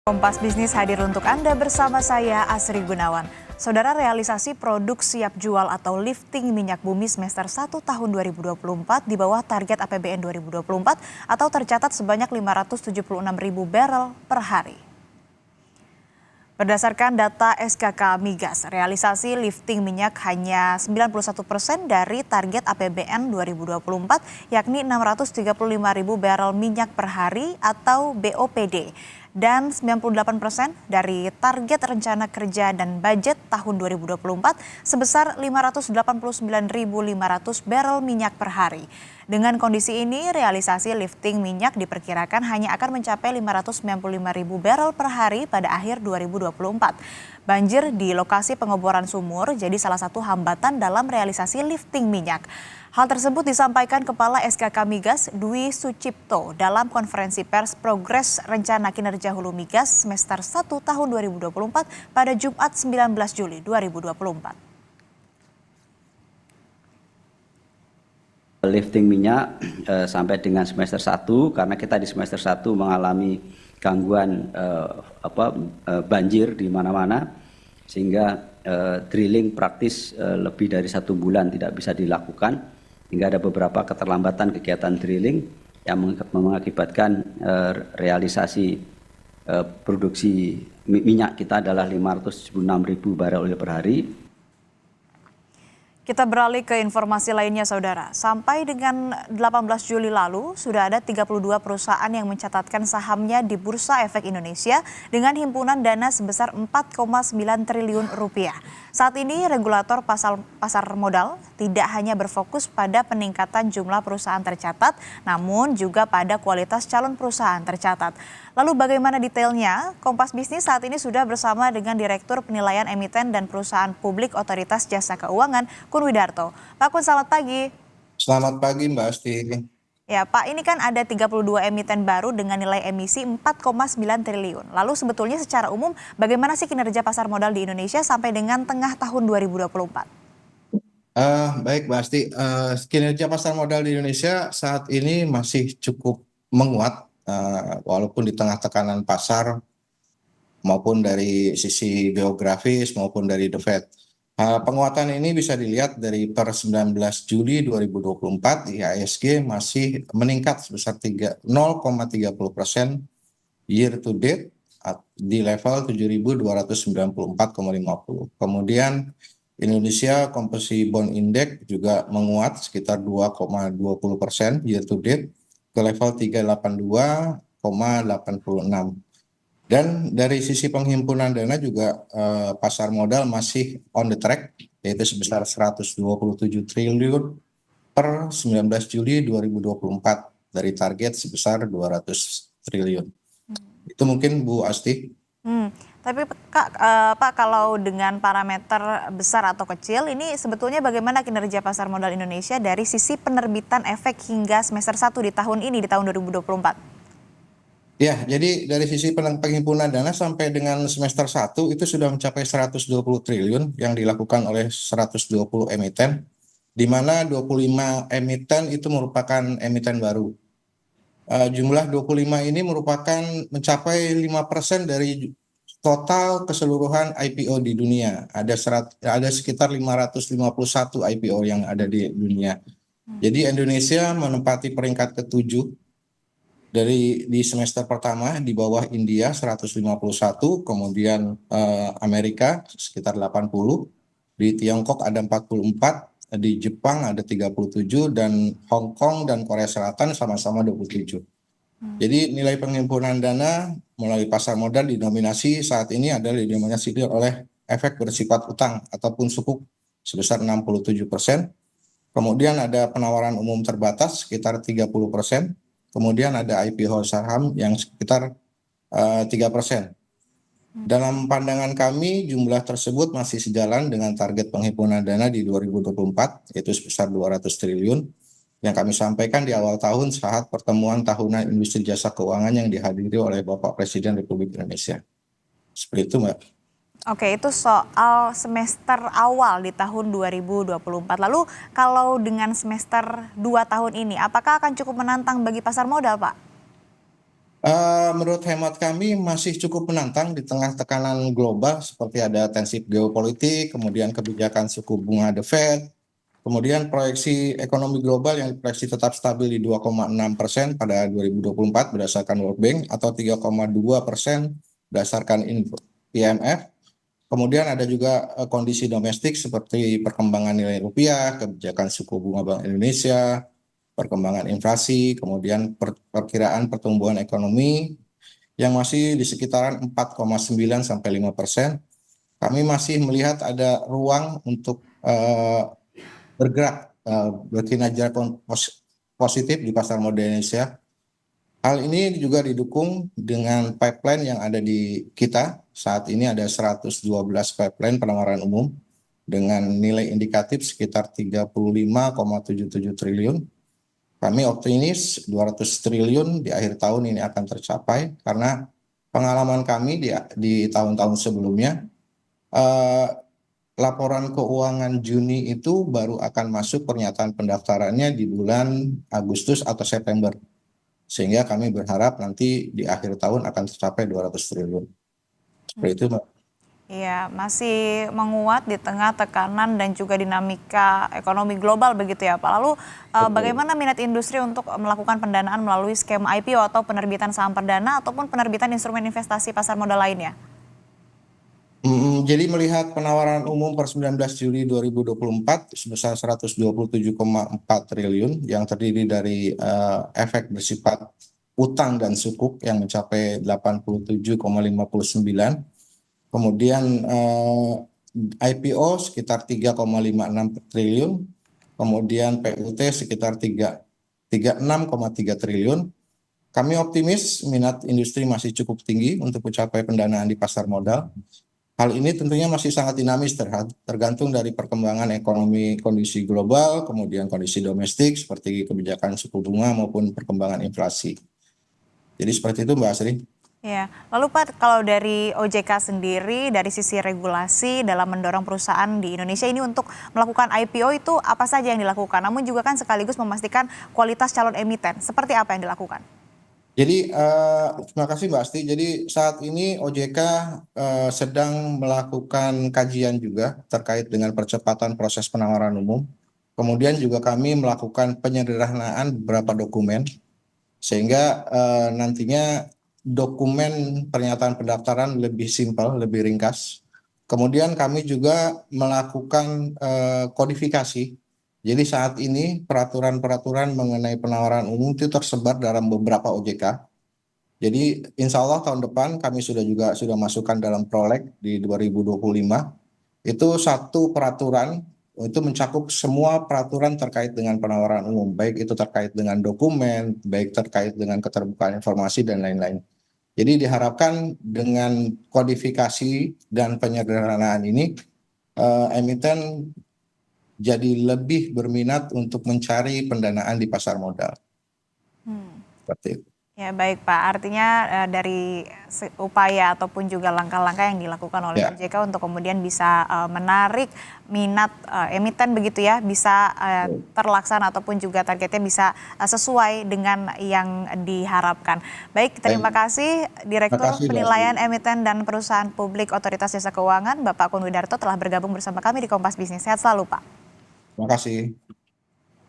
Kompas Bisnis hadir untuk Anda bersama saya Asri Gunawan. Saudara, realisasi produk siap jual atau lifting minyak bumi semester 1 tahun 2024 di bawah target APBN 2024 atau tercatat sebanyak 576.000 barel per hari. Berdasarkan data SKK Migas, realisasi lifting minyak hanya 91% dari target APBN 2024, yakni 635.000 barel minyak per hari atau BOPD, dan 98% dari target rencana kerja dan budget tahun 2024 sebesar 589.500 barel minyak per hari. Dengan kondisi ini, realisasi lifting minyak diperkirakan hanya akan mencapai 595.000 barel per hari pada akhir 2024. Banjir di lokasi pengeboran sumur jadi salah satu hambatan dalam realisasi lifting minyak. Hal tersebut disampaikan Kepala SKK Migas Dwi Sucipto dalam konferensi pers Progres Rencana Kinerja Hulu Migas semester 1 tahun 2024 pada Jumat 19 Juli 2024. Lifting minyak sampai dengan semester 1 karena kita di semester 1 mengalami gangguan banjir di mana-mana sehingga drilling praktis lebih dari 1 bulan tidak bisa dilakukan hingga ada beberapa keterlambatan kegiatan drilling yang mengakibatkan realisasi produksi minyak kita adalah 576.000 barel per hari. Kita beralih ke informasi lainnya, Saudara. Sampai dengan 18 Juli lalu, sudah ada 32 perusahaan yang mencatatkan sahamnya di Bursa Efek Indonesia dengan himpunan dana sebesar 4,9 triliun rupiah. Saat ini, regulator pasar modal tidak hanya berfokus pada peningkatan jumlah perusahaan tercatat, namun juga pada kualitas calon perusahaan tercatat. Lalu bagaimana detailnya? Kompas Bisnis saat ini sudah bersama dengan Direktur Penilaian Emiten dan Perusahaan Publik Otoritas Jasa Keuangan, Kun Widarto. Pak Kun, selamat pagi. Selamat pagi Mbak Asti. Ya Pak, ini kan ada 32 emiten baru dengan nilai emisi 4,9 triliun. Lalu sebetulnya secara umum bagaimana sih kinerja pasar modal di Indonesia sampai dengan tengah tahun 2024? Baik Mbak Asti, kinerja pasar modal di Indonesia saat ini masih cukup menguat walaupun di tengah tekanan pasar maupun dari sisi geografis maupun dari The Fed. Penguatan ini bisa dilihat dari per 19 Juli 2024 IHSG masih meningkat sebesar 0,30% year to date di level 7.294,50. Kemudian Indonesia Komposisi Bond Index juga menguat sekitar 2,20% year to date ke level 382,86. Dan dari sisi penghimpunan dana juga pasar modal masih on the track, yaitu sebesar 127 triliun per 19 Juli 2024 dari target sebesar 200 triliun. Itu mungkin Bu Asti. Tapi Pak, kalau dengan parameter besar atau kecil, ini sebetulnya bagaimana kinerja pasar modal Indonesia dari sisi penerbitan efek hingga semester 1 di tahun ini, di tahun 2024? Ya, jadi dari sisi penghimpunan dana sampai dengan semester 1 itu sudah mencapai 120 triliun yang dilakukan oleh 120 emiten, di mana 25 emiten itu merupakan emiten baru. Jumlah 25 ini merupakan mencapai 5% dari total keseluruhan IPO di dunia. Ada sekitar 551 IPO yang ada di dunia. Jadi Indonesia menempati peringkat ke-7 di semester pertama di bawah India 151, kemudian Amerika sekitar 80, di Tiongkok ada 44, di Jepang ada 37, dan Hong Kong dan Korea Selatan sama-sama 27. Jadi nilai penghimpunan dana melalui pasar modal didominasi saat ini adalah didominasi oleh efek bersifat utang ataupun sukuk sebesar 67%. Kemudian ada penawaran umum terbatas sekitar 30%. Kemudian ada IPO saham yang sekitar 3%. Dalam pandangan kami, jumlah tersebut masih sejalan dengan target penghimpunan dana di 2024, yaitu sebesar 200 triliun, yang kami sampaikan di awal tahun saat pertemuan tahunan industri jasa keuangan yang dihadiri oleh Bapak Presiden Republik Indonesia. Seperti itu, Mbak. Oke, itu soal semester awal di tahun 2024. Lalu kalau dengan semester 2 tahun ini, apakah akan cukup menantang bagi pasar modal, Pak? Menurut hemat kami masih cukup menantang di tengah tekanan global seperti ada tensi geopolitik, kemudian kebijakan suku bunga The Fed, kemudian proyeksi ekonomi global yang diproyeksi tetap stabil di 2,6% pada 2024 berdasarkan World Bank atau 3,2% berdasarkan IMF. Kemudian ada juga kondisi domestik seperti perkembangan nilai rupiah, kebijakan suku bunga Bank Indonesia, perkembangan inflasi, kemudian perkiraan pertumbuhan ekonomi yang masih di sekitaran 4,9 sampai 5%. Kami masih melihat ada ruang untuk bergerak, berkinerja positif di pasar modal Indonesia. Hal ini juga didukung dengan pipeline yang ada di kita. Saat ini ada 112 pipeline penawaran umum dengan nilai indikatif sekitar 35,77 triliun. Kami optimis 200 triliun di akhir tahun ini akan tercapai karena pengalaman kami di tahun-tahun sebelumnya, laporan keuangan Juni itu baru akan masuk pernyataan pendaftarannya di bulan Agustus atau September. Sehingga kami berharap nanti di akhir tahun akan tercapai 200 triliun. Seperti itu, Mbak. Iya, masih menguat di tengah tekanan dan juga dinamika ekonomi global begitu ya Pak. Lalu bagaimana minat industri untuk melakukan pendanaan melalui skema IPO atau penerbitan saham perdana ataupun penerbitan instrumen investasi pasar modal lainnya? Jadi melihat penawaran umum per 19 Juli 2024 sebesar 127,4 triliun yang terdiri dari efek bersifat utang dan sukuk yang mencapai 87,59, kemudian IPO sekitar 3,56 triliun, kemudian PUT sekitar 36,3 triliun. Kami optimis minat industri masih cukup tinggi untuk mencapai pendanaan di pasar modal. Hal ini tentunya masih sangat dinamis tergantung dari perkembangan ekonomi kondisi global, kemudian kondisi domestik seperti kebijakan suku bunga maupun perkembangan inflasi. Jadi seperti itu Mbak Asri. Ya, lalu Pak, kalau dari OJK sendiri, dari sisi regulasi dalam mendorong perusahaan di Indonesia ini untuk melakukan IPO itu apa saja yang dilakukan? Namun juga kan sekaligus memastikan kualitas calon emiten. Seperti apa yang dilakukan? Jadi terima kasih Mbak Asti. Jadi saat ini OJK sedang melakukan kajian juga terkait dengan percepatan proses penawaran umum. Kemudian juga kami melakukan penyederhanaan beberapa dokumen sehingga nantinya dokumen pernyataan pendaftaran lebih simpel, lebih ringkas. Kemudian kami juga melakukan kodifikasi. Jadi saat ini peraturan-peraturan mengenai penawaran umum itu tersebar dalam beberapa OJK. Jadi insya Allah tahun depan kami sudah masukkan dalam proleg di 2025. Itu satu peraturan itu mencakup semua peraturan terkait dengan penawaran umum, baik itu terkait dengan dokumen, baik terkait dengan keterbukaan informasi dan lain-lain. Jadi diharapkan dengan kodifikasi dan penyederhanaan ini emiten jadi lebih berminat untuk mencari pendanaan di pasar modal. Seperti itu. Ya baik Pak, artinya dari upaya ataupun juga langkah-langkah yang dilakukan oleh OJK untuk kemudian bisa menarik minat emiten begitu ya, bisa terlaksana ataupun juga targetnya bisa sesuai dengan yang diharapkan. Baik, terima kasih Direktur Penilaian Emiten dan Perusahaan Publik Otoritas Jasa Keuangan, Bapak Kun Widarto telah bergabung bersama kami di Kompas Bisnis. Sehat selalu Pak. Terima kasih.